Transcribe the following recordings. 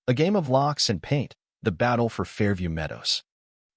A game of locks and paint, the battle for Fairview Meadows.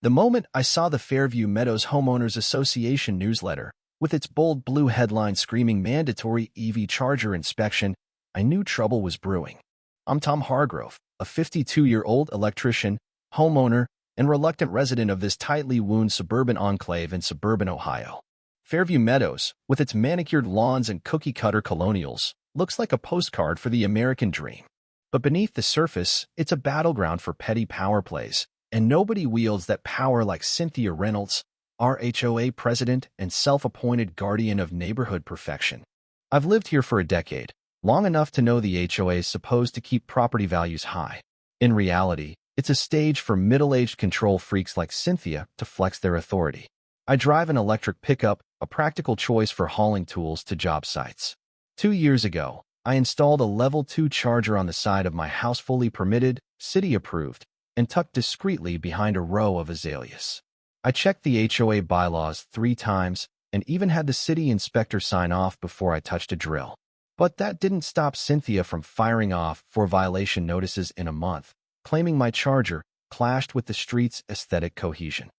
The moment I saw the Fairview Meadows Homeowners Association newsletter, with its bold blue headline screaming mandatory EV charger inspection, I knew trouble was brewing. I'm Tom Hargrove, a 52-year-old electrician, homeowner, and reluctant resident of this tightly wound suburban enclave in suburban Ohio. Fairview Meadows, with its manicured lawns and cookie-cutter colonials, looks like a postcard for the American dream. But beneath the surface, it's a battleground for petty power plays, and nobody wields that power like Cynthia Reynolds, our HOA president and self-appointed guardian of neighborhood perfection. I've lived here for a decade, long enough to know the HOA is supposed to keep property values high. In reality, it's a stage for middle-aged control freaks like Cynthia to flex their authority. I drive an electric pickup, a practical choice for hauling tools to job sites. 2 years ago, I installed a level 2 charger on the side of my house, fully permitted, city-approved, and tucked discreetly behind a row of azaleas. I checked the HOA bylaws 3 times and even had the city inspector sign off before I touched a drill. But that didn't stop Cynthia from firing off 4 violation notices in a month, claiming my charger clashed with the street's aesthetic cohesion.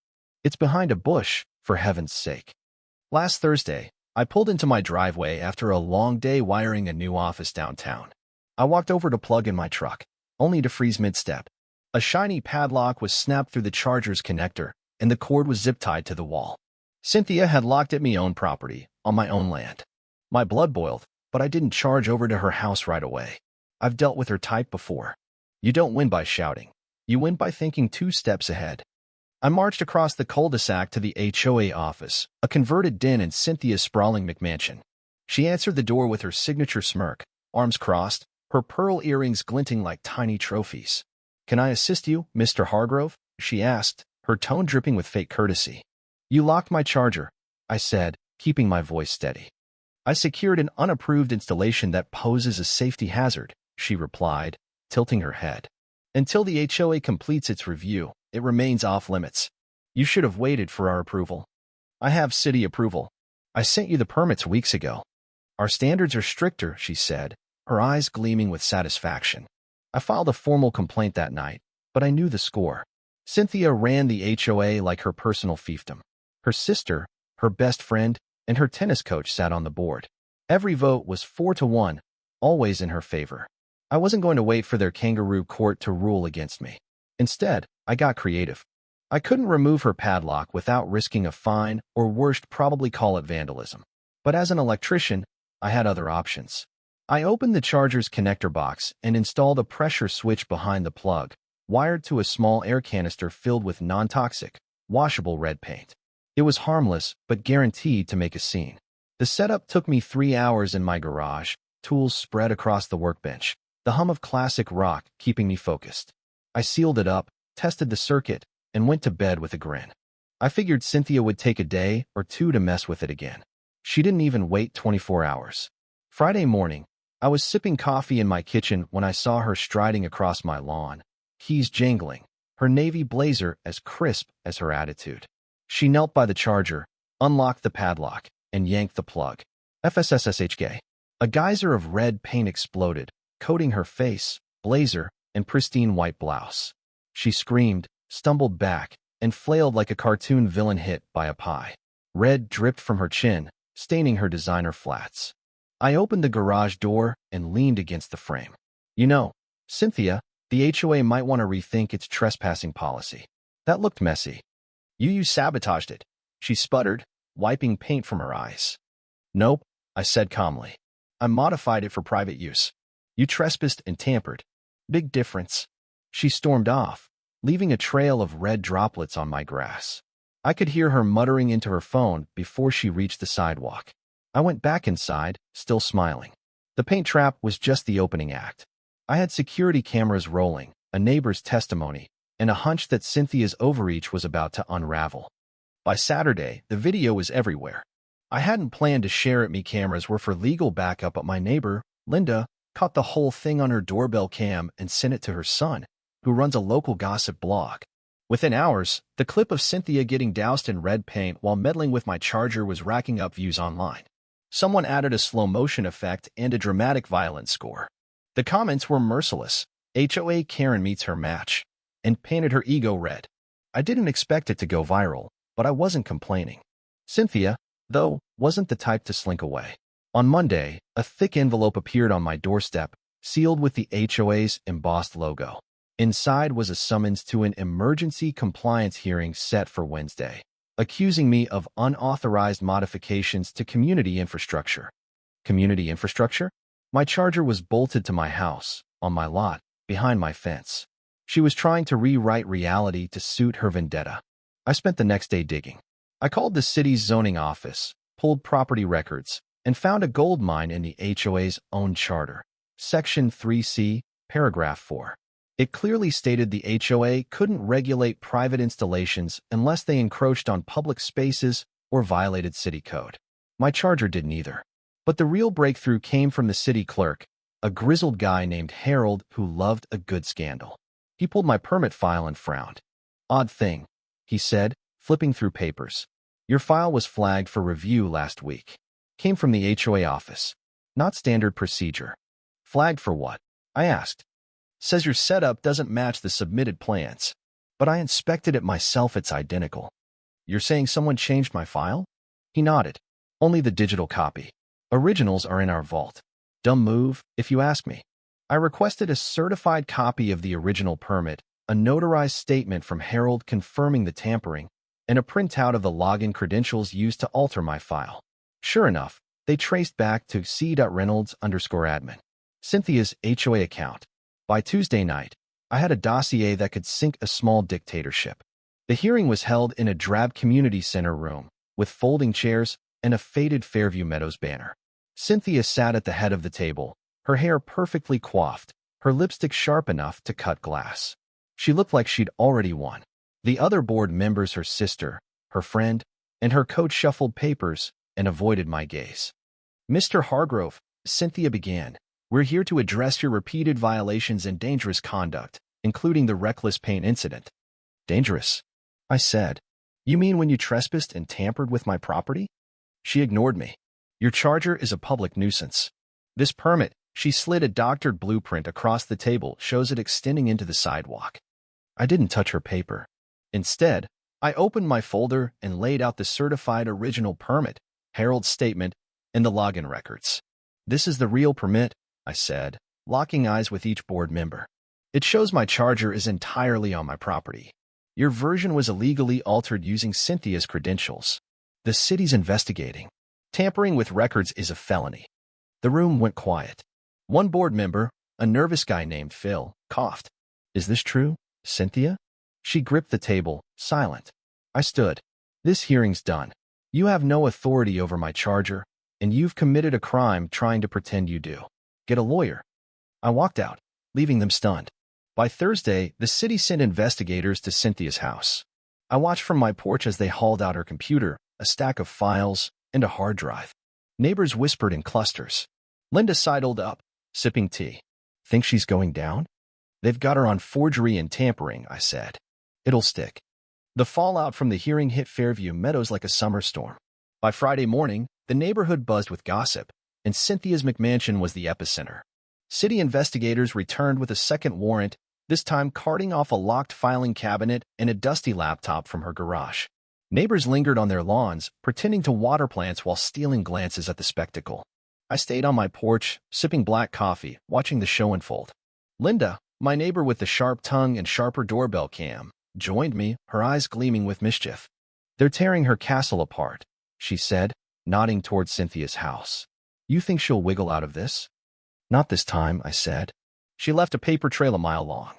It's behind a bush, for heaven's sake. Last Thursday, I pulled into my driveway after a long day wiring a new office downtown. I walked over to plug in my truck, only to freeze mid-step. A shiny padlock was snapped through the charger's connector, and the cord was zip-tied to the wall. Cynthia had locked at me own property, on my own land. My blood boiled, but I didn't charge over to her house right away. I've dealt with her type before. You don't win by shouting. You win by thinking 2 steps ahead. I marched across the cul-de-sac to the HOA office, a converted den in Cynthia's sprawling McMansion. She answered the door with her signature smirk, arms crossed, her pearl earrings glinting like tiny trophies. "Can I assist you, Mr. Hargrove?" she asked, her tone dripping with fake courtesy. "You locked my charger," I said, keeping my voice steady. "I secured an unapproved installation that poses a safety hazard," she replied, tilting her head. "Until the HOA completes its review, it remains off-limits. You should have waited for our approval." "I have city approval. I sent you the permits weeks ago." "Our standards are stricter," she said, her eyes gleaming with satisfaction. I filed a formal complaint that night, but I knew the score. Cynthia ran the HOA like her personal fiefdom. Her sister, her best friend, and her tennis coach sat on the board. Every vote was 4-1, always in her favor. I wasn't going to wait for their kangaroo court to rule against me. Instead, I got creative. I couldn't remove her padlock without risking a fine, or worst, probably call it vandalism. But as an electrician, I had other options. I opened the charger's connector box and installed a pressure switch behind the plug, wired to a small air canister filled with non-toxic, washable red paint. It was harmless, but guaranteed to make a scene. The setup took me 3 hours in my garage, tools spread across the workbench, the hum of classic rock keeping me focused. I sealed it up, tested the circuit, and went to bed with a grin. I figured Cynthia would take a day or 2 to mess with it again. She didn't even wait 24 hours. Friday morning, I was sipping coffee in my kitchen when I saw her striding across my lawn, keys jangling, her navy blazer as crisp as her attitude. She knelt by the charger, unlocked the padlock, and yanked the plug. FSSSHK. A geyser of red paint exploded, coating her face, blazer, and pristine white blouse. She screamed, stumbled back, and flailed like a cartoon villain hit by a pie. Red dripped from her chin, staining her designer flats. I opened the garage door and leaned against the frame. "You know, Cynthia, the HOA might want to rethink its trespassing policy. That looked messy. You sabotaged it," she sputtered, wiping paint from her eyes. "Nope," I said calmly. "I modified it for private use. You trespassed and tampered. Big difference." She stormed off, leaving a trail of red droplets on my grass. I could hear her muttering into her phone before she reached the sidewalk. I went back inside, still smiling. The paint trap was just the opening act. I had security cameras rolling, a neighbor's testimony, and a hunch that Cynthia's overreach was about to unravel. By Saturday, the video was everywhere. I hadn't planned to share it. Me cameras were for legal backup, but my neighbor, Linda, caught the whole thing on her doorbell cam and sent it to her son, who runs a local gossip blog. Within hours, the clip of Cynthia getting doused in red paint while meddling with my charger was racking up views online. Someone added a slow-motion effect and a dramatic violence score. The comments were merciless. HOA Karen meets her match, and painted her ego red. I didn't expect it to go viral, but I wasn't complaining. Cynthia, though, wasn't the type to slink away. On Monday, a thick envelope appeared on my doorstep, sealed with the HOA's embossed logo. Inside was a summons to an emergency compliance hearing set for Wednesday, accusing me of unauthorized modifications to community infrastructure. Community infrastructure? My charger was bolted to my house, on my lot, behind my fence. She was trying to rewrite reality to suit her vendetta. I spent the next day digging. I called the city's zoning office, pulled property records, and found a gold mine in the HOA's own charter. Section 3C, paragraph 4. It clearly stated the HOA couldn't regulate private installations unless they encroached on public spaces or violated city code. My charger did neither. But the real breakthrough came from the city clerk, a grizzled guy named Harold who loved a good scandal. He pulled my permit file and frowned. "Odd thing," he said, flipping through papers. "Your file was flagged for review last week. Came from the HOA office. Not standard procedure." "Flagged for what?" I asked. "Says your setup doesn't match the submitted plans. But I inspected it myself, it's identical." "You're saying someone changed my file?" He nodded. "Only the digital copy. Originals are in our vault." Dumb move, if you ask me. I requested a certified copy of the original permit, a notarized statement from Harold confirming the tampering, and a printout of the login credentials used to alter my file. Sure enough, they traced back to c.reynolds_admin, Cynthia's HOA account. By Tuesday night, I had a dossier that could sink a small dictatorship. The hearing was held in a drab community center room, with folding chairs and a faded Fairview Meadows banner. Cynthia sat at the head of the table, her hair perfectly coiffed, her lipstick sharp enough to cut glass. She looked like she'd already won. The other board members, her sister, her friend, and her coach shuffled papers and avoided my gaze. "Mr. Hargrove," Cynthia began, "we're here to address your repeated violations and dangerous conduct, including the reckless paint incident." "Dangerous?" I said. "You mean when you trespassed and tampered with my property?" She ignored me. "Your charger is a public nuisance. This permit," she slid a doctored blueprint across the table, "shows it extending into the sidewalk." I didn't touch her paper. Instead, I opened my folder and laid out the certified original permit, Harold's statement, and the login records. "This is the real permit," I said, locking eyes with each board member. "It shows my charger is entirely on my property. Your version was illegally altered using Cynthia's credentials. The city's investigating. Tampering with records is a felony." The room went quiet. One board member, a nervous guy named Phil, coughed. "Is this true, Cynthia?" She gripped the table, silent. I stood. "This hearing's done. You have no authority over my charger, and you've committed a crime trying to pretend you do. Get a lawyer." I walked out, leaving them stunned. By Thursday, the city sent investigators to Cynthia's house. I watched from my porch as they hauled out her computer, a stack of files, and a hard drive. Neighbors whispered in clusters. Linda sidled up, sipping tea. "Think she's going down?" "They've got her on forgery and tampering," I said. "It'll stick." The fallout from the hearing hit Fairview Meadows like a summer storm. By Friday morning, the neighborhood buzzed with gossip, and Cynthia's McMansion was the epicenter. City investigators returned with a second warrant, this time carting off a locked filing cabinet and a dusty laptop from her garage. Neighbors lingered on their lawns, pretending to water plants while stealing glances at the spectacle. I stayed on my porch, sipping black coffee, watching the show unfold. Linda, my neighbor with the sharp tongue and sharper doorbell cam, joined me, her eyes gleaming with mischief. "They're tearing her castle apart," she said, nodding toward Cynthia's house. "You think she'll wiggle out of this?" "Not this time," I said. She left a paper trail a mile long.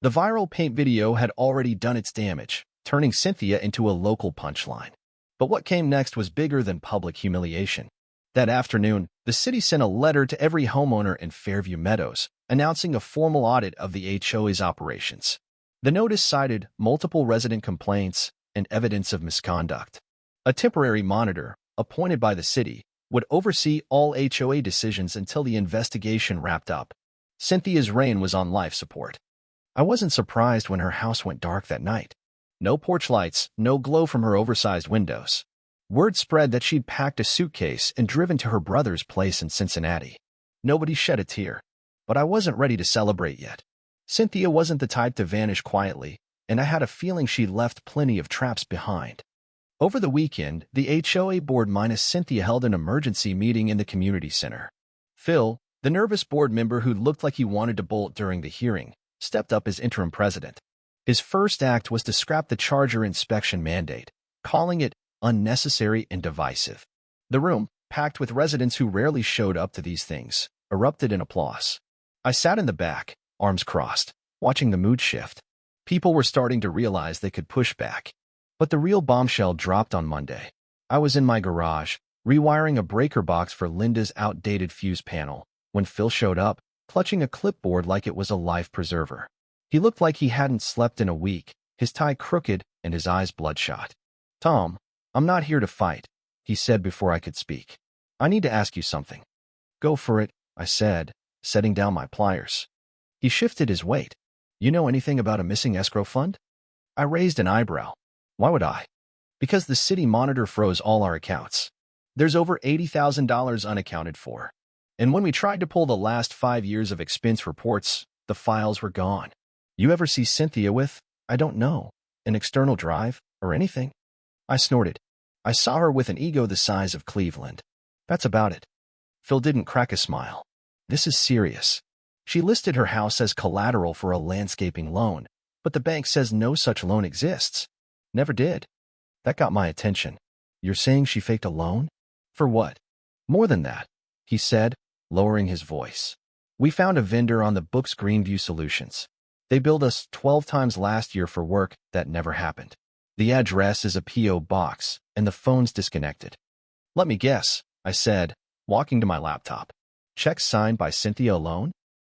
The viral paint video had already done its damage, turning Cynthia into a local punchline. But what came next was bigger than public humiliation. That afternoon, the city sent a letter to every homeowner in Fairview Meadows, announcing a formal audit of the HOA's operations. The notice cited multiple resident complaints and evidence of misconduct. A temporary monitor, appointed by the city, would oversee all HOA decisions until the investigation wrapped up. Cynthia's reign was on life support. I wasn't surprised when her house went dark that night. No porch lights, no glow from her oversized windows. Word spread that she'd packed a suitcase and driven to her brother's place in Cincinnati. Nobody shed a tear. But I wasn't ready to celebrate yet. Cynthia wasn't the type to vanish quietly, and I had a feeling she'd left plenty of traps behind. Over the weekend, the HOA board minus Cynthia held an emergency meeting in the community center. Phil, the nervous board member who looked like he wanted to bolt during the hearing, stepped up as interim president. His first act was to scrap the charger inspection mandate, calling it unnecessary and divisive. The room, packed with residents who rarely showed up to these things, erupted in applause. I sat in the back, arms crossed, watching the mood shift. People were starting to realize they could push back. But the real bombshell dropped on Monday. I was in my garage, rewiring a breaker box for Linda's outdated fuse panel, when Phil showed up, clutching a clipboard like it was a life preserver. He looked like he hadn't slept in a week, his tie crooked and his eyes bloodshot. "Tom, I'm not here to fight," he said before I could speak. "I need to ask you something." "Go for it," I said, setting down my pliers. He shifted his weight. "You know anything about a missing escrow fund?" I raised an eyebrow. "Why would I?" "Because the city monitor froze all our accounts. There's over $80,000 unaccounted for. And when we tried to pull the last 5 years of expense reports, the files were gone. You ever see Cynthia with, I don't know, an external drive or anything?" I snorted. "I saw her with an ego the size of Cleveland. That's about it." Phil didn't crack a smile. "This is serious. She listed her house as collateral for a landscaping loan, but the bank says no such loan exists. Never did." That got my attention. "You're saying she faked a loan? For what?" "More than that," he said, lowering his voice. "We found a vendor on the books, Greenview Solutions. They billed us 12 times last year for work that never happened. The address is a P.O. box, and the phone's disconnected." "Let me guess," I said, walking to my laptop. "Check signed by Cynthia alone?"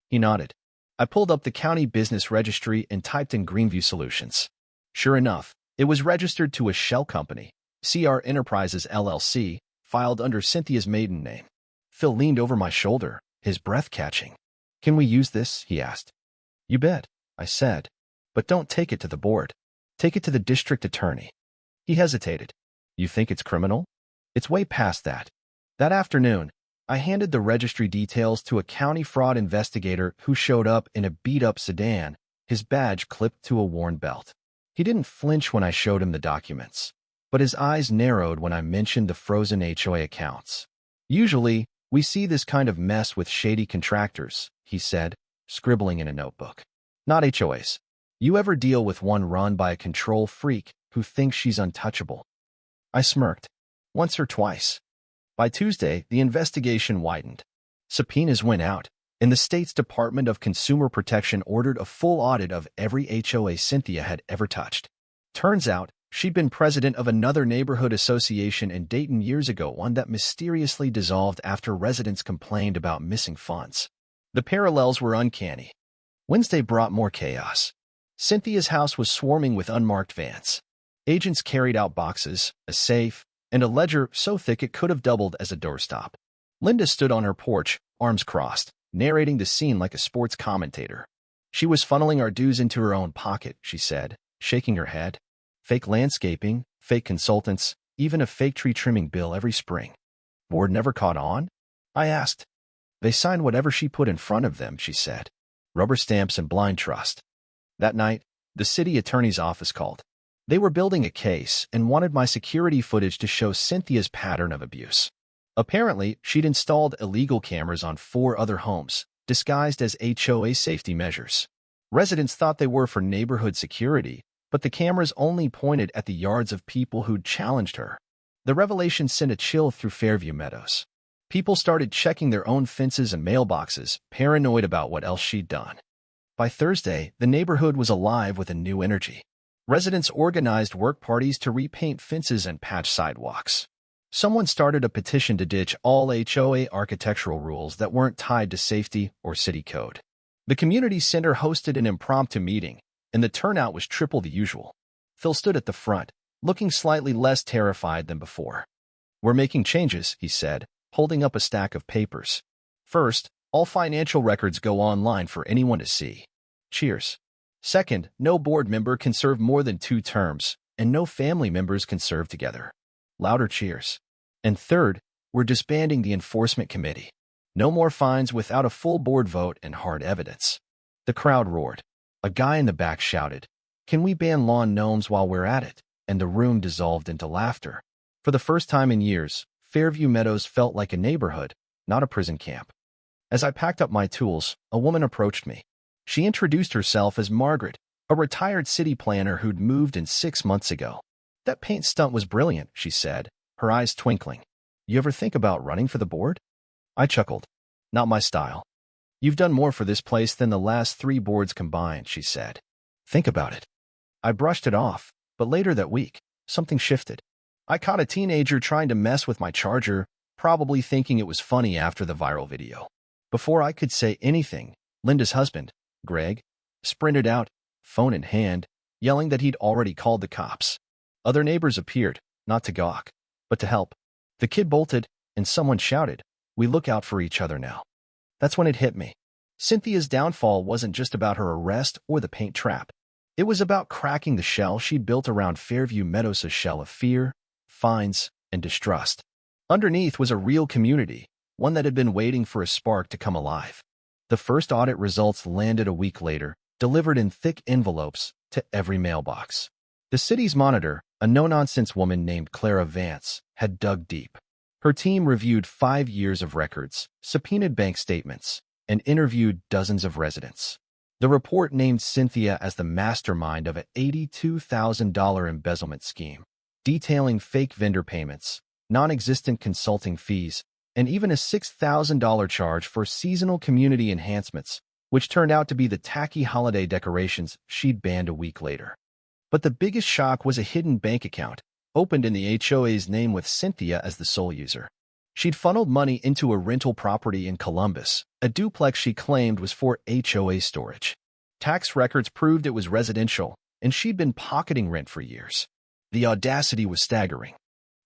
He nodded. I pulled up the county business registry and typed in Greenview Solutions. Sure enough, it was registered to a shell company, CR Enterprises LLC, filed under Cynthia's maiden name. Phil leaned over my shoulder, his breath catching. "Can we use this?" he asked. "You bet," I said. "But don't take it to the board. Take it to the district attorney." He hesitated. "You think it's criminal?" "It's way past that." That afternoon, I handed the registry details to a county fraud investigator who showed up in a beat-up sedan, his badge clipped to a worn belt. He didn't flinch when I showed him the documents, but his eyes narrowed when I mentioned the frozen HOA accounts. "Usually, we see this kind of mess with shady contractors," he said, scribbling in a notebook. "Not HOAs. You ever deal with one run by a control freak who thinks she's untouchable?" I smirked. "Once or twice." By Tuesday, the investigation widened. Subpoenas went out, and the state's Department of Consumer Protection ordered a full audit of every HOA Cynthia had ever touched. Turns out, she'd been president of another neighborhood association in Dayton years ago, one that mysteriously dissolved after residents complained about missing funds. The parallels were uncanny. Wednesday brought more chaos. Cynthia's house was swarming with unmarked vans. Agents carried out boxes, a safe, and a ledger so thick it could have doubled as a doorstop. Linda stood on her porch, arms crossed, narrating the scene like a sports commentator. "She was funneling our dues into her own pocket," she said, shaking her head. "Fake landscaping, fake consultants, even a fake tree trimming bill every spring." "Board never caught on?" I asked. "They signed whatever she put in front of them," she said. "Rubber stamps and blind trust." That night, the city attorney's office called. They were building a case and wanted my security footage to show Cynthia's pattern of abuse. Apparently, she'd installed illegal cameras on 4 other homes, disguised as HOA safety measures. Residents thought they were for neighborhood security, but the cameras only pointed at the yards of people who'd challenged her. The revelation sent a chill through Fairview Meadows. People started checking their own fences and mailboxes, paranoid about what else she'd done. By Thursday, the neighborhood was alive with a new energy. Residents organized work parties to repaint fences and patch sidewalks. Someone started a petition to ditch all HOA architectural rules that weren't tied to safety or city code. The community center hosted an impromptu meeting, and the turnout was triple the usual. Phil stood at the front, looking slightly less terrified than before. "We're making changes," he said, holding up a stack of papers. "First, all financial records go online for anyone to see. Cheers. Second, no board member can serve more than 2 terms, and no family members can serve together." Louder cheers. "And third, we're disbanding the enforcement committee. No more fines without a full board vote and hard evidence." The crowd roared. A guy in the back shouted, "Can we ban lawn gnomes while we're at it?" And the room dissolved into laughter. For the first time in years, Fairview Meadows felt like a neighborhood, not a prison camp. As I packed up my tools, a woman approached me. She introduced herself as Margaret, a retired city planner who'd moved in 6 months ago. "That paint stunt was brilliant," she said, her eyes twinkling. "You ever think about running for the board?" I chuckled. "Not my style." "You've done more for this place than the last 3 boards combined," she said. "Think about it." I brushed it off, but later that week, something shifted. I caught a teenager trying to mess with my charger, probably thinking it was funny after the viral video. Before I could say anything, Linda's husband, Greg, sprinted out, phone in hand, yelling that he'd already called the cops. Other neighbors appeared, not to gawk, but to help. The kid bolted, and someone shouted, "We look out for each other now." That's when it hit me. Cynthia's downfall wasn't just about her arrest or the paint trap. It was about cracking the shell she'd built around Fairview Meadows, a shell of fear, fines, and distrust. Underneath was a real community, one that had been waiting for a spark to come alive. The first audit results landed a week later, delivered in thick envelopes to every mailbox. The city's monitor, a no-nonsense woman named Clara Vance, had dug deep. Her team reviewed 5 years of records, subpoenaed bank statements, and interviewed dozens of residents. The report named Cynthia as the mastermind of an $82,000 embezzlement scheme, detailing fake vendor payments, non-existent consulting fees, and even a $6,000 charge for seasonal community enhancements, which turned out to be the tacky holiday decorations she'd banned a week later. But the biggest shock was a hidden bank account, opened in the HOA's name with Cynthia as the sole user. She'd funneled money into a rental property in Columbus, a duplex she claimed was for HOA storage. Tax records proved it was residential, and she'd been pocketing rent for years. The audacity was staggering.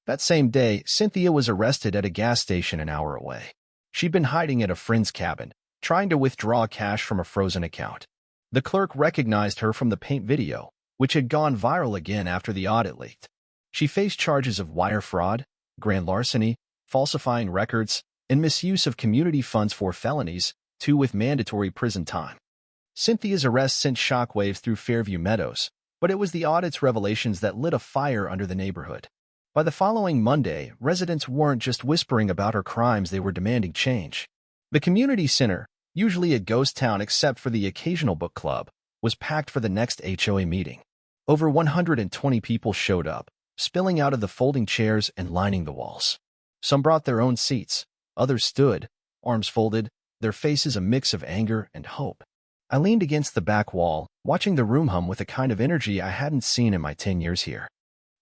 That same day, Cynthia was arrested at a gas station an hour away. She'd been hiding at a friend's cabin, trying to withdraw cash from a frozen account. The clerk recognized her from the paint video, which had gone viral again after the audit leaked. She faced charges of wire fraud, grand larceny, falsifying records, and misuse of community funds for felonies, 2 with mandatory prison time. Cynthia's arrest sent shockwaves through Fairview Meadows, but it was the audit's revelations that lit a fire under the neighborhood. By the following Monday, residents weren't just whispering about her crimes, they were demanding change. The community center, usually a ghost town except for the occasional book club, was packed for the next HOA meeting. Over 120 people showed up, spilling out of the folding chairs and lining the walls. Some brought their own seats, others stood, arms folded, their faces a mix of anger and hope. I leaned against the back wall, watching the room hum with a kind of energy I hadn't seen in my 10 years here.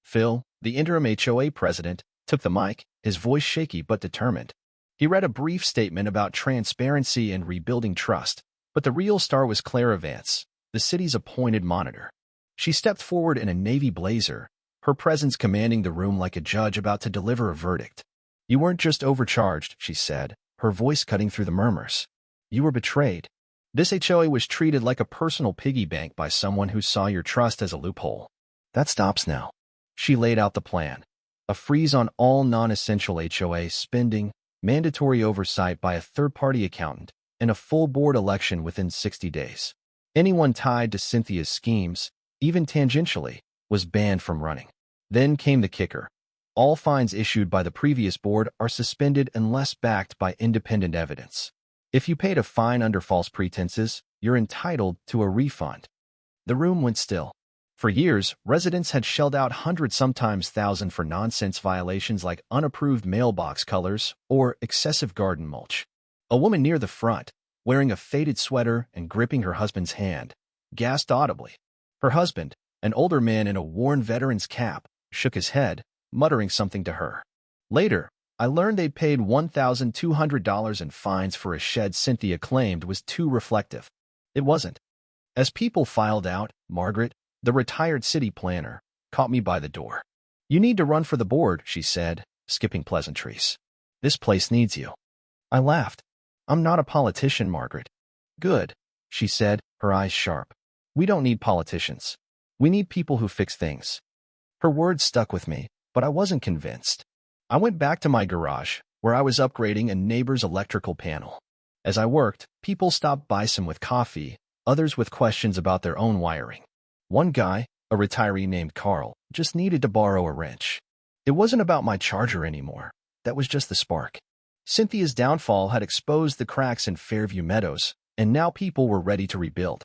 Phil, the interim HOA president, took the mic, his voice shaky but determined. He read a brief statement about transparency and rebuilding trust, but the real star was Clara Vance, the city's appointed monitor. She stepped forward in a navy blazer, her presence commanding the room like a judge about to deliver a verdict. "You weren't just overcharged," she said, her voice cutting through the murmurs. "You were betrayed. This HOA was treated like a personal piggy bank by someone who saw your trust as a loophole. That stops now." She laid out the plan. A freeze on all non-essential HOA spending, mandatory oversight by a third-party accountant, and a full board election within 60 days. Anyone tied to Cynthia's schemes, even tangentially, was banned from running. Then came the kicker. All fines issued by the previous board are suspended unless backed by independent evidence. If you paid a fine under false pretenses, you're entitled to a refund. The room went still. For years, residents had shelled out hundreds, sometimes thousands, for nonsense violations like unapproved mailbox colors or excessive garden mulch. A woman near the front, wearing a faded sweater and gripping her husband's hand, gasped audibly. Her husband, an older man in a worn veteran's cap, shook his head, muttering something to her. Later, I learned they'd paid $1,200 in fines for a shed Cynthia claimed was too reflective. It wasn't. As people filed out, Margaret, the retired city planner, caught me by the door. "You need to run for the board," she said, skipping pleasantries. "This place needs you." I laughed. "I'm not a politician, Margaret." "Good," she said, her eyes sharp. "We don't need politicians. We need people who fix things." Her words stuck with me, but I wasn't convinced. I went back to my garage, where I was upgrading a neighbor's electrical panel. As I worked, people stopped by, some with coffee, others with questions about their own wiring. One guy, a retiree named Carl, just needed to borrow a wrench. It wasn't about my charger anymore. That was just the spark. Cynthia's downfall had exposed the cracks in Fairview Meadows, and now people were ready to rebuild.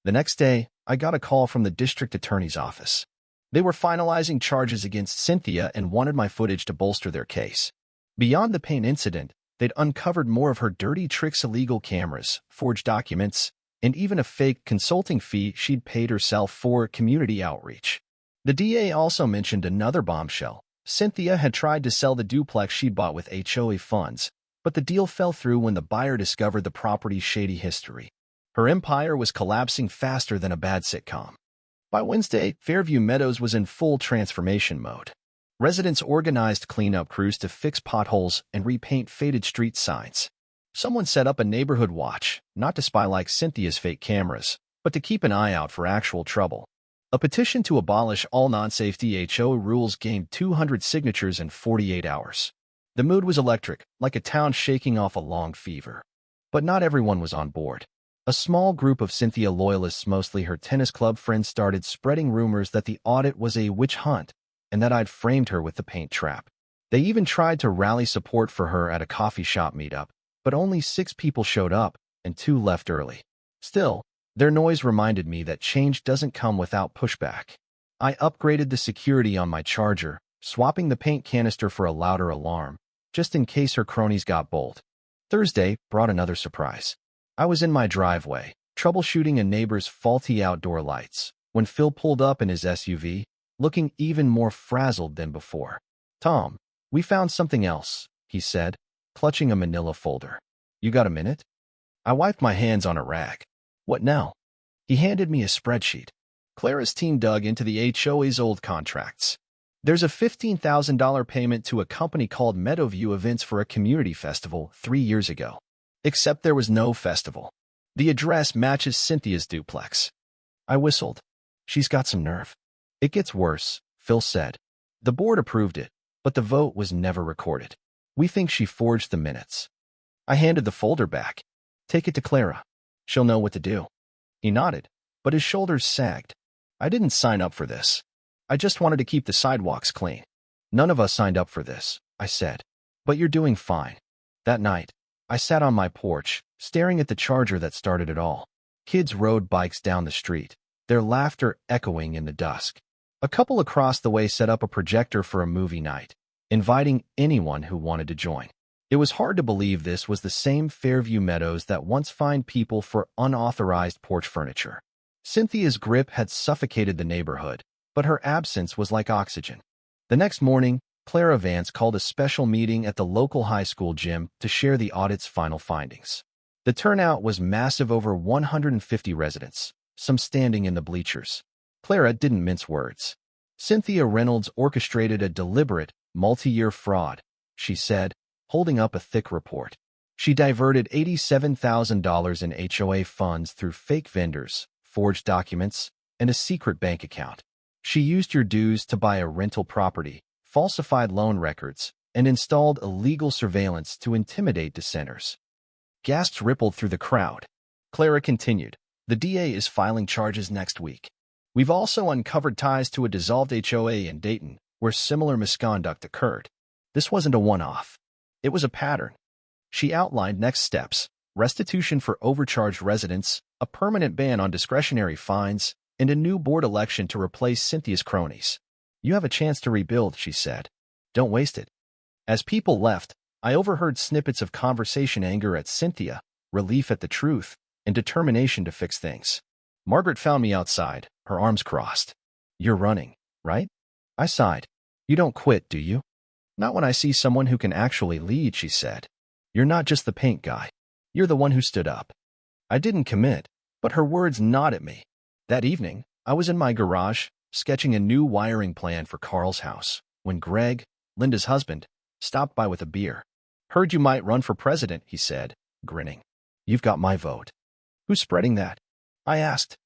The next day, I got a call from the district attorney's office. They were finalizing charges against Cynthia and wanted my footage to bolster their case. Beyond the paint incident, they'd uncovered more of her dirty tricks: illegal cameras, forged documents, and even a fake consulting fee she'd paid herself for community outreach. The DA also mentioned another bombshell. Cynthia had tried to sell the duplex she'd bought with HOA funds, but the deal fell through when the buyer discovered the property's shady history. Her empire was collapsing faster than a bad sitcom. By Wednesday, Fairview Meadows was in full transformation mode. Residents organized cleanup crews to fix potholes and repaint faded street signs. Someone set up a neighborhood watch, not to spy like Cynthia's fake cameras, but to keep an eye out for actual trouble. A petition to abolish all non-safety HOA rules gained 200 signatures in 48 hours. The mood was electric, like a town shaking off a long fever. But not everyone was on board. A small group of Cynthia loyalists, mostly her tennis club friends, started spreading rumors that the audit was a witch hunt and that I'd framed her with the paint trap. They even tried to rally support for her at a coffee shop meetup, but only 6 people showed up and 2 left early. Still, their noise reminded me that change doesn't come without pushback. I upgraded the security on my charger, swapping the paint canister for a louder alarm, just in case her cronies got bold. Thursday brought another surprise. I was in my driveway, troubleshooting a neighbor's faulty outdoor lights, when Phil pulled up in his SUV, looking even more frazzled than before. "Tom, we found something else," he said, clutching a manila folder. "You got a minute?" I wiped my hands on a rag. "What now?" He handed me a spreadsheet. Clara's team dug into the HOA's old contracts. There's a $15,000 payment to a company called Meadowview Events for a community festival 3 years ago. Except there was no festival. The address matches Cynthia's duplex. I whistled. "She's got some nerve." "It gets worse," Phil said. "The board approved it, but the vote was never recorded. We think she forged the minutes." I handed the folder back. "Take it to Clara. She'll know what to do." He nodded, but his shoulders sagged. "I didn't sign up for this. I just wanted to keep the sidewalks clean." "None of us signed up for this," I said. "But you're doing fine." That night, I sat on my porch, staring at the charger that started it all. Kids rode bikes down the street, their laughter echoing in the dusk. A couple across the way set up a projector for a movie night, inviting anyone who wanted to join. It was hard to believe this was the same Fairview Meadows that once fined people for unauthorized porch furniture. Cynthia's grip had suffocated the neighborhood, but her absence was like oxygen. The next morning, Clara Vance called a special meeting at the local high school gym to share the audit's final findings. The turnout was massive, over 150 residents, some standing in the bleachers. Clara didn't mince words. "Cynthia Reynolds orchestrated a deliberate, multi-year fraud," she said, holding up a thick report. "She diverted $87,000 in HOA funds through fake vendors, forged documents, and a secret bank account. She used your dues to buy a rental property, falsified loan records, and installed illegal surveillance to intimidate dissenters." Gasps rippled through the crowd. Clara continued, "The DA is filing charges next week. We've also uncovered ties to a dissolved HOA in Dayton, where similar misconduct occurred. This wasn't a one-off. It was a pattern." She outlined next steps: restitution for overcharged residents, a permanent ban on discretionary fines, and a new board election to replace Cynthia's cronies. "You have a chance to rebuild," she said. "Don't waste it." As people left, I overheard snippets of conversation: anger at Cynthia, relief at the truth, and determination to fix things. Margaret found me outside, her arms crossed. "You're running, right?" I sighed. "You don't quit, do you?" "Not when I see someone who can actually lead," she said. "You're not just the paint guy. You're the one who stood up." I didn't commit, but her words gnawed at me. That evening, I was in my garage, sketching a new wiring plan for Carl's house, when Greg, Linda's husband, stopped by with a beer. "Heard you might run for president," he said, grinning. "You've got my vote." "Who's spreading that?" I asked.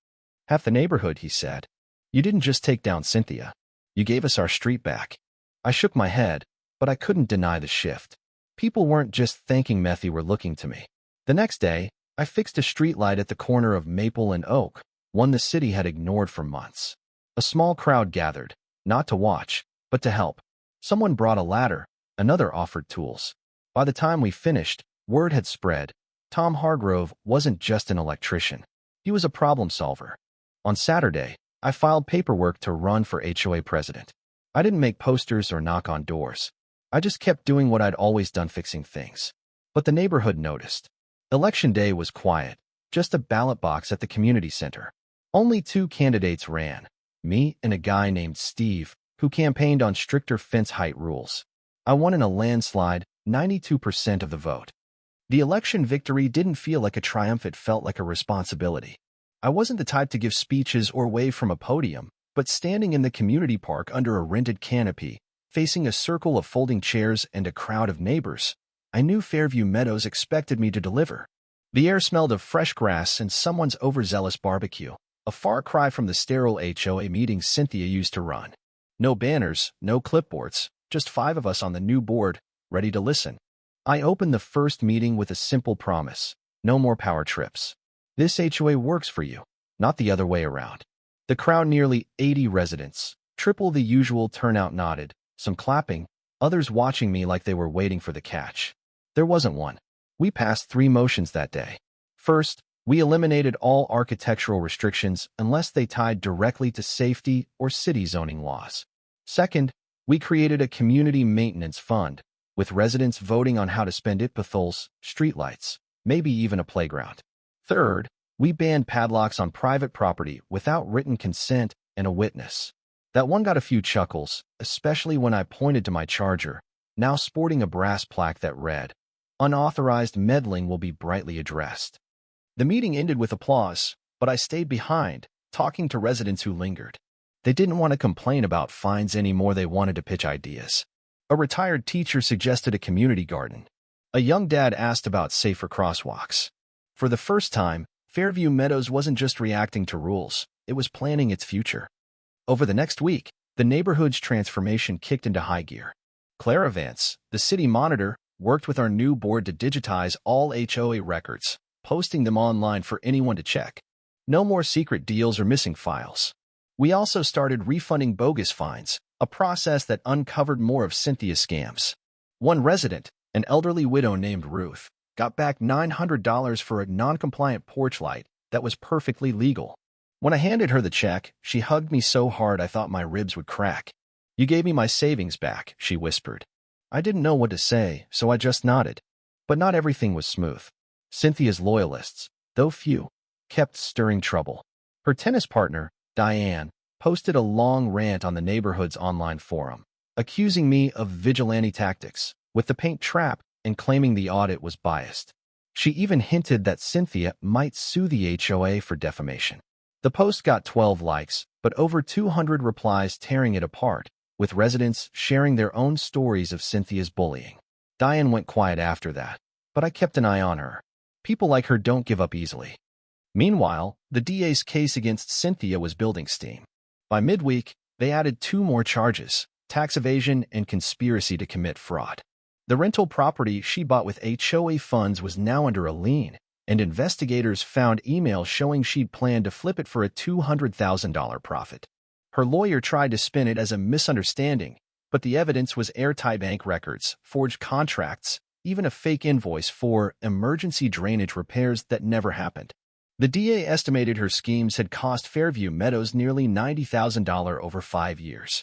"Half the neighborhood," he said. "You didn't just take down Cynthia. You gave us our street back." I shook my head, but I couldn't deny the shift. People weren't just thanking me, they were looking to me. The next day, I fixed a streetlight at the corner of Maple and Oak, one the city had ignored for months. A small crowd gathered, not to watch, but to help. Someone brought a ladder, another offered tools. By the time we finished, word had spread. Tom Hargrove wasn't just an electrician. He was a problem solver. On Saturday, I filed paperwork to run for HOA president. I didn't make posters or knock on doors. I just kept doing what I'd always done, fixing things. But the neighborhood noticed. Election day was quiet, just a ballot box at the community center. Only 2 candidates ran, me and a guy named Steve, who campaigned on stricter fence height rules. I won in a landslide, 92% of the vote. The election victory didn't feel like a triumph, it felt like a responsibility. I wasn't the type to give speeches or wave from a podium, but standing in the community park under a rented canopy, facing a circle of folding chairs and a crowd of neighbors, I knew Fairview Meadows expected me to deliver. The air smelled of fresh grass and someone's overzealous barbecue, a far cry from the sterile HOA meetings Cynthia used to run. No banners, no clipboards, just 5 of us on the new board, ready to listen. I opened the first meeting with a simple promise: no more power trips. This HOA works for you, not the other way around. The crowd, nearly 80 residents, triple the usual turnout, nodded, some clapping, others watching me like they were waiting for the catch. There wasn't one. We passed 3 motions that day. First, we eliminated all architectural restrictions unless they tied directly to safety or city zoning laws. Second, we created a community maintenance fund, with residents voting on how to spend it: pathos, streetlights, maybe even a playground. Third, we banned padlocks on private property without written consent and a witness. That one got a few chuckles, especially when I pointed to my charger, now sporting a brass plaque that read, "Unauthorized meddling will be brightly addressed." The meeting ended with applause, but I stayed behind, talking to residents who lingered. They didn't want to complain about fines anymore, they wanted to pitch ideas. A retired teacher suggested a community garden. A young dad asked about safer crosswalks. For the first time, Fairview Meadows wasn't just reacting to rules, it was planning its future. Over the next week, the neighborhood's transformation kicked into high gear. Clara Vance, the city monitor, worked with our new board to digitize all HOA records, posting them online for anyone to check. No more secret deals or missing files. We also started refunding bogus fines, a process that uncovered more of Cynthia's scams. One resident, an elderly widow named Ruth, got back $900 for a non-compliant porch light that was perfectly legal. When I handed her the check, she hugged me so hard I thought my ribs would crack. "You gave me my savings back," she whispered. I didn't know what to say, so I just nodded. But not everything was smooth. Cynthia's loyalists, though few, kept stirring trouble. Her tennis partner, Diane, posted a long rant on the neighborhood's online forum, accusing me of vigilante tactics with the paint trap and claiming the audit was biased. She even hinted that Cynthia might sue the HOA for defamation. The post got 12 likes, but over 200 replies tearing it apart, with residents sharing their own stories of Cynthia's bullying. Diane went quiet after that, but I kept an eye on her. People like her don't give up easily. Meanwhile, the DA's case against Cynthia was building steam. By midweek, they added 2 more charges: tax evasion and conspiracy to commit fraud. The rental property she bought with HOA funds was now under a lien, and investigators found emails showing she'd planned to flip it for a $200,000 profit. Her lawyer tried to spin it as a misunderstanding, but the evidence was airtight: bank records, forged contracts, even a fake invoice for emergency drainage repairs that never happened. The DA estimated her schemes had cost Fairview Meadows nearly $90,000 over 5 years.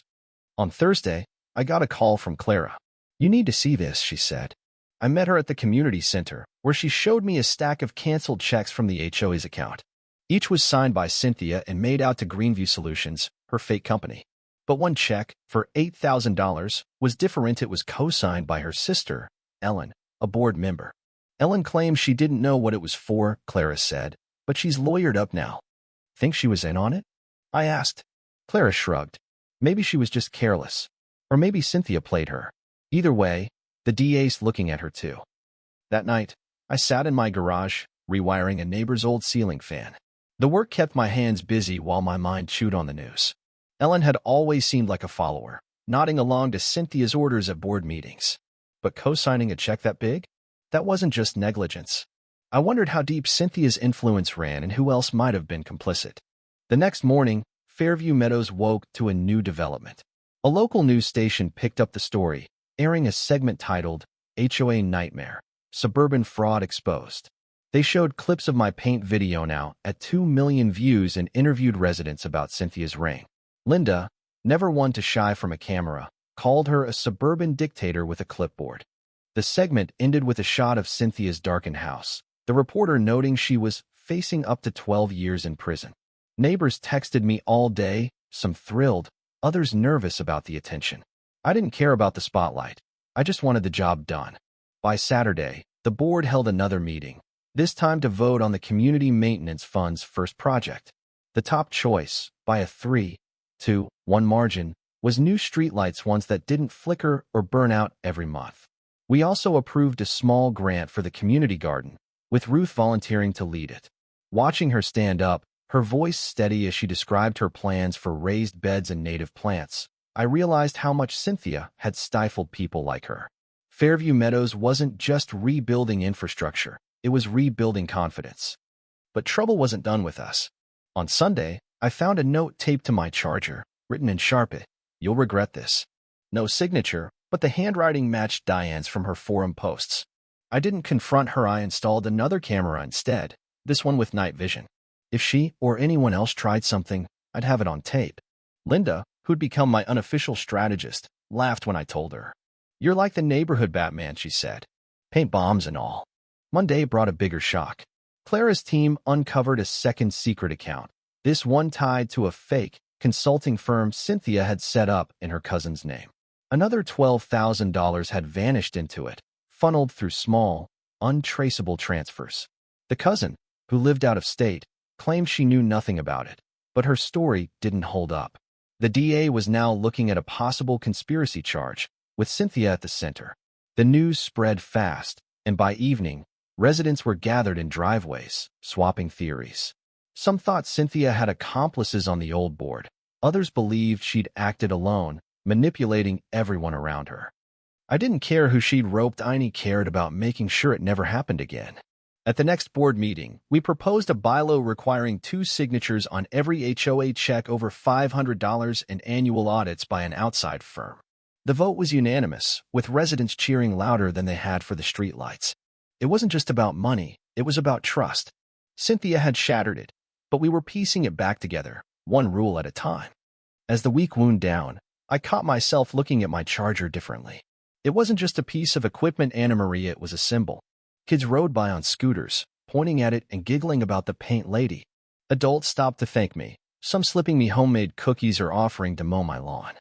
On Thursday, I got a call from Clara. "You need to see this," she said. I met her at the community center, where she showed me a stack of canceled checks from the HOA's account. Each was signed by Cynthia and made out to Greenview Solutions, her fake company. But one check, for $8,000, was different. It was co-signed by her sister, Ellen, a board member. Ellen claimed she didn't know what it was for, Clara said, but she's lawyered up now. "Think she was in on it?" I asked. Clara shrugged. Maybe she was just careless. Or maybe Cynthia played her. Either way, the DA's looking at her too. That night, I sat in my garage, rewiring a neighbor's old ceiling fan. The work kept my hands busy while my mind chewed on the news. Ellen had always seemed like a follower, nodding along to Cynthia's orders at board meetings. But co-signing a check that big? That wasn't just negligence. I wondered how deep Cynthia's influence ran and who else might have been complicit. The next morning, Fairview Meadows woke to a new development. A local news station picked up the story, airing a segment titled, HOA Nightmare, Suburban Fraud Exposed. They showed clips of my paint video now at 2 million views and interviewed residents about Cynthia's reign. Linda, never one to shy from a camera, called her a suburban dictator with a clipboard. The segment ended with a shot of Cynthia's darkened house, the reporter noting she was facing up to 12 years in prison. Neighbors texted me all day, some thrilled, others nervous about the attention. I didn't care about the spotlight. I just wanted the job done. By Saturday, the board held another meeting, this time to vote on the Community Maintenance Fund's first project. The top choice, by a 3-1 margin, was new streetlights, ones that didn't flicker or burn out every month. We also approved a small grant for the community garden, with Ruth volunteering to lead it. Watching her stand up, her voice steady as she described her plans for raised beds and native plants, I realized how much Cynthia had stifled people like her. Fairview Meadows wasn't just rebuilding infrastructure, it was rebuilding confidence. But trouble wasn't done with us. On Sunday, I found a note taped to my charger, written in Sharpie. "You'll regret this." No signature, but the handwriting matched Diane's from her forum posts. I didn't confront her, I installed another camera instead, this one with night vision. If she or anyone else tried something, I'd have it on tape. Linda, who'd become my unofficial strategist, laughed when I told her. "You're like the neighborhood Batman," she said. "Paint bombs and all." Monday brought a bigger shock. Clara's team uncovered a second secret account, this one tied to a fake consulting firm Cynthia had set up in her cousin's name. Another $12,000 had vanished into it, funneled through small, untraceable transfers. The cousin, who lived out of state, claimed she knew nothing about it, but her story didn't hold up. The DA was now looking at a possible conspiracy charge, with Cynthia at the center. The news spread fast, and by evening, residents were gathered in driveways, swapping theories. Some thought Cynthia had accomplices on the old board. Others believed she'd acted alone, manipulating everyone around her. I didn't care who she'd roped, I only cared about making sure it never happened again. At the next board meeting, we proposed a bylaw requiring 2 signatures on every HOA check over $500 and annual audits by an outside firm. The vote was unanimous, with residents cheering louder than they had for the streetlights. It wasn't just about money, it was about trust. Cynthia had shattered it, but we were piecing it back together, one rule at a time. As the week wound down, I caught myself looking at my charger differently. It wasn't just a piece of equipment, Anna Maria, it was a symbol. Kids rode by on scooters, pointing at it and giggling about the paint lady. Adults stopped to thank me, some slipping me homemade cookies or offering to mow my lawn.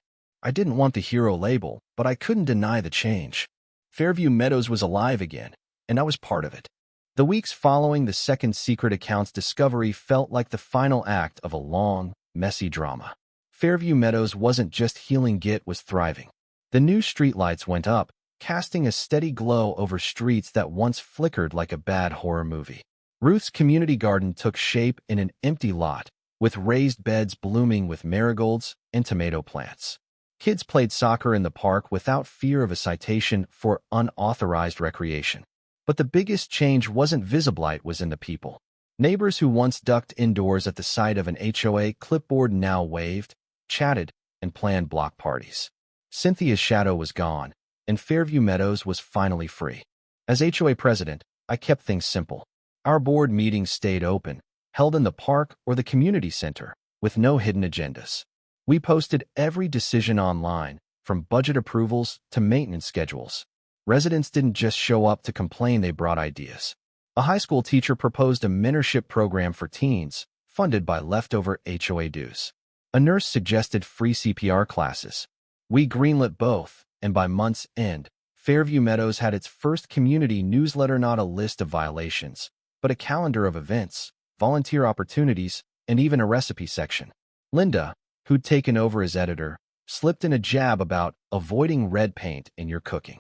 I didn't want the hero label, but I couldn't deny the change. Fairview Meadows was alive again, and I was part of it. The weeks following the second secret account's discovery felt like the final act of a long, messy drama. Fairview Meadows wasn't just healing, it was thriving. The new streetlights went up, casting a steady glow over streets that once flickered like a bad horror movie. Ruth's community garden took shape in an empty lot, with raised beds blooming with marigolds and tomato plants. Kids played soccer in the park without fear of a citation for unauthorized recreation. But the biggest change wasn't visible, it was in the people. Neighbors who once ducked indoors at the sight of an HOA clipboard now waved, chatted, and planned block parties. Cynthia's shadow was gone, and Fairview Meadows was finally free. As HOA president, I kept things simple. Our board meetings stayed open, held in the park or the community center, with no hidden agendas. We posted every decision online, from budget approvals to maintenance schedules. Residents didn't just show up to complain, they brought ideas. A high school teacher proposed a mentorship program for teens, funded by leftover HOA dues. A nurse suggested free CPR classes. We greenlit both, and by month's end, Fairview Meadows had its first community newsletter, not a list of violations, but a calendar of events, volunteer opportunities, and even a recipe section. Linda, who'd taken over as editor, slipped in a jab about avoiding red paint in your cooking.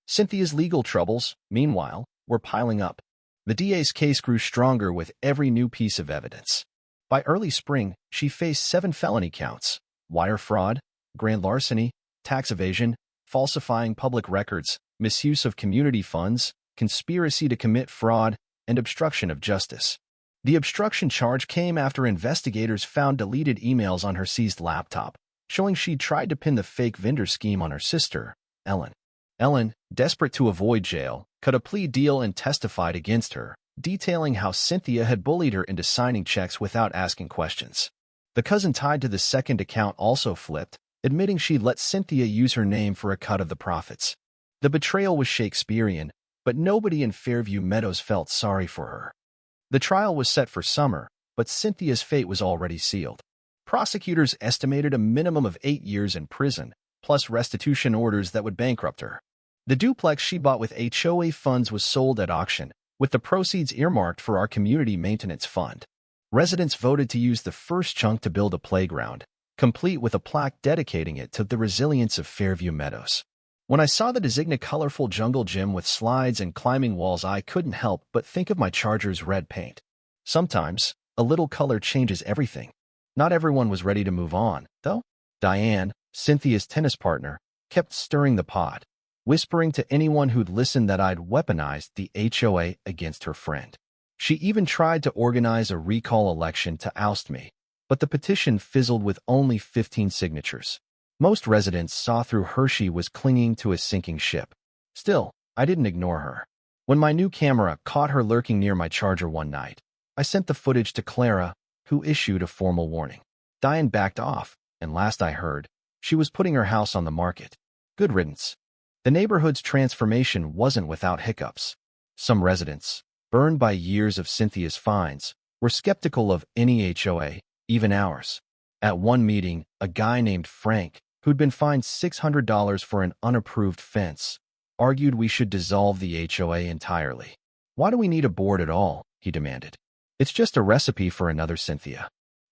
Cynthia's legal troubles, meanwhile, were piling up. The DA's case grew stronger with every new piece of evidence. By early spring, she faced 7 felony counts: wire fraud, grand larceny, tax evasion, falsifying public records, misuse of community funds, conspiracy to commit fraud, and obstruction of justice. The obstruction charge came after investigators found deleted emails on her seized laptop, showing she'd tried to pin the fake vendor scheme on her sister, Ellen. Ellen, desperate to avoid jail, cut a plea deal and testified against her, detailing how Cynthia had bullied her into signing checks without asking questions. The cousin tied to the second account also flipped, admitting she'd let Cynthia use her name for a cut of the profits. The betrayal was Shakespearean, but nobody in Fairview Meadows felt sorry for her. The trial was set for summer, but Cynthia's fate was already sealed. Prosecutors estimated a minimum of 8 years in prison, plus restitution orders that would bankrupt her. The duplex she bought with HOA funds was sold at auction, with the proceeds earmarked for our community maintenance fund. Residents voted to use the first chunk to build a playground, complete with a plaque dedicating it to the resilience of Fairview Meadows. When I saw the designated colorful jungle gym with slides and climbing walls, I couldn't help but think of my Charger's red paint. Sometimes, a little color changes everything. Not everyone was ready to move on, though. Diane, Cynthia's tennis partner, kept stirring the pot, whispering to anyone who'd listened that I'd weaponized the HOA against her friend. She even tried to organize a recall election to oust me, but the petition fizzled with only 15 signatures. Most residents saw through her. She was clinging to a sinking ship. Still, I didn't ignore her. When my new camera caught her lurking near my Charger one night, I sent the footage to Clara, who issued a formal warning. Diane backed off, and last I heard, she was putting her house on the market. Good riddance. The neighborhood's transformation wasn't without hiccups. Some residents, burned by years of Cynthia's fines, were skeptical of any HOA, even ours. At one meeting, a guy named Frank, who'd been fined $600 for an unapproved fence, argued we should dissolve the HOA entirely. Why do we need a board at all? He demanded. It's just a recipe for another Cynthia.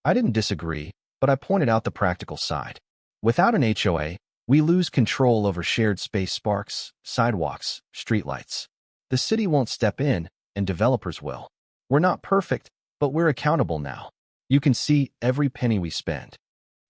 I didn't disagree, but I pointed out the practical side. Without an HOA, we lose control over shared space parks, sidewalks, streetlights. The city won't step in, and developers will. We're not perfect, but we're accountable now. You can see every penny we spend.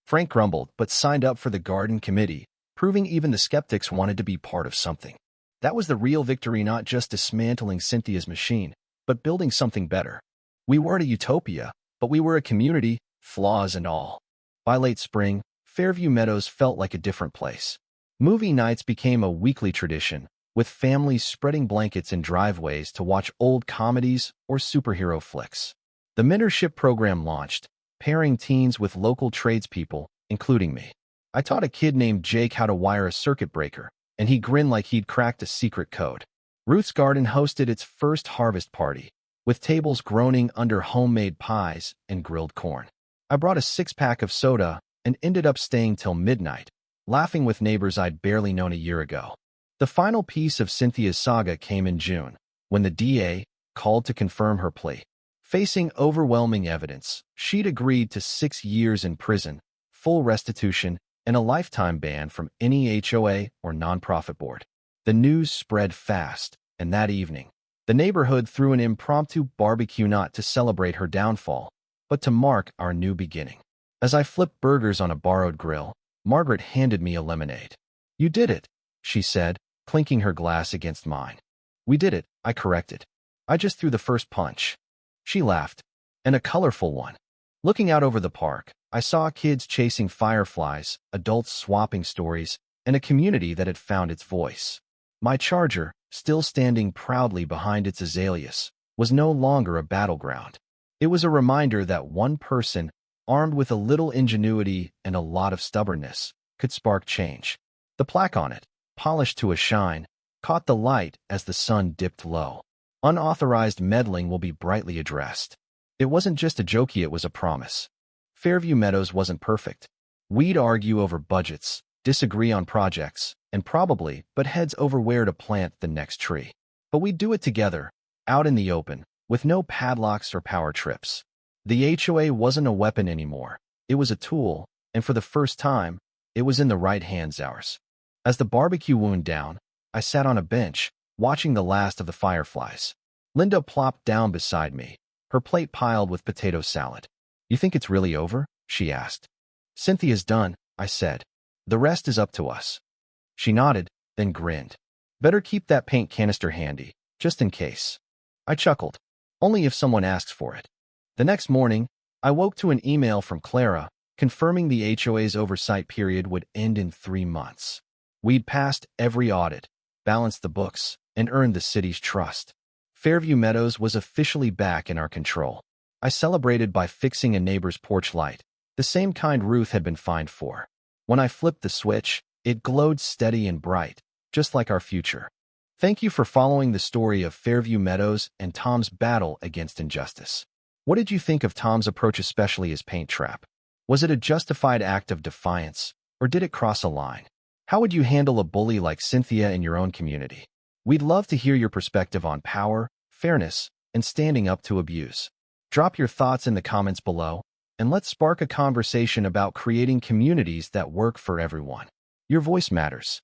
Frank grumbled, but signed up for the garden committee, proving even the skeptics wanted to be part of something. That was the real victory, not just dismantling Cynthia's machine, but building something better. We weren't a utopia, but we were a community, flaws and all. By late spring, Fairview Meadows felt like a different place. Movie nights became a weekly tradition, with families spreading blankets in driveways to watch old comedies or superhero flicks. The mentorship program launched, pairing teens with local tradespeople, including me. I taught a kid named Jake how to wire a circuit breaker, and he grinned like he'd cracked a secret code. Ruth's Garden hosted its first harvest party, with tables groaning under homemade pies and grilled corn. I brought a six-pack of soda and ended up staying till midnight, laughing with neighbors I'd barely known a year ago. The final piece of Cynthia's saga came in June, when the DA called to confirm her plea. Facing overwhelming evidence, she'd agreed to 6 years in prison, full restitution, and a lifetime ban from any HOA or nonprofit board. The news spread fast, and that evening, the neighborhood threw an impromptu barbecue not to celebrate her downfall, but to mark our new beginning. As I flipped burgers on a borrowed grill, Margaret handed me a lemonade. "You did it," she said, clinking her glass against mine. "We did it," I corrected. "I just threw the first punch." She laughed, and a colorful one. Looking out over the park, I saw kids chasing fireflies, adults swapping stories, and a community that had found its voice. My Charger, still standing proudly behind its azaleas, was no longer a battleground. It was a reminder that one person, armed with a little ingenuity and a lot of stubbornness, could spark change. The plaque on it, polished to a shine, caught the light as the sun dipped low. Unauthorized meddling will be brightly addressed. It wasn't just a jokey, it was a promise. Fairview Meadows wasn't perfect. We'd argue over budgets, disagree on projects, and probably butt heads over where to plant the next tree. But we'd do it together, out in the open, with no padlocks or power trips. The HOA wasn't a weapon anymore. It was a tool, and for the first time, it was in the right hands, ours. As the barbecue wound down, I sat on a bench, watching the last of the fireflies. Linda plopped down beside me, her plate piled with potato salad. "You think it's really over?" she asked. "Cynthia's done," I said. "The rest is up to us." She nodded, then grinned. "Better keep that paint canister handy, just in case." I chuckled. only if someone asks for it. The next morning, I woke to an email from Clara confirming the HOA's oversight period would end in 3 months. We'd passed every audit, balanced the books, and earned the city's trust. Fairview Meadows was officially back in our control. I celebrated by fixing a neighbor's porch light, the same kind Ruth had been fined for. When I flipped the switch, it glowed steady and bright, just like our future. Thank you for following the story of Fairview Meadows and Tom's battle against injustice. What did you think of Tom's approach, especially his paint trap? Was it a justified act of defiance, or did it cross a line? How would you handle a bully like Cynthia in your own community? We'd love to hear your perspective on power, fairness, and standing up to abuse. Drop your thoughts in the comments below, and let's spark a conversation about creating communities that work for everyone. Your voice matters.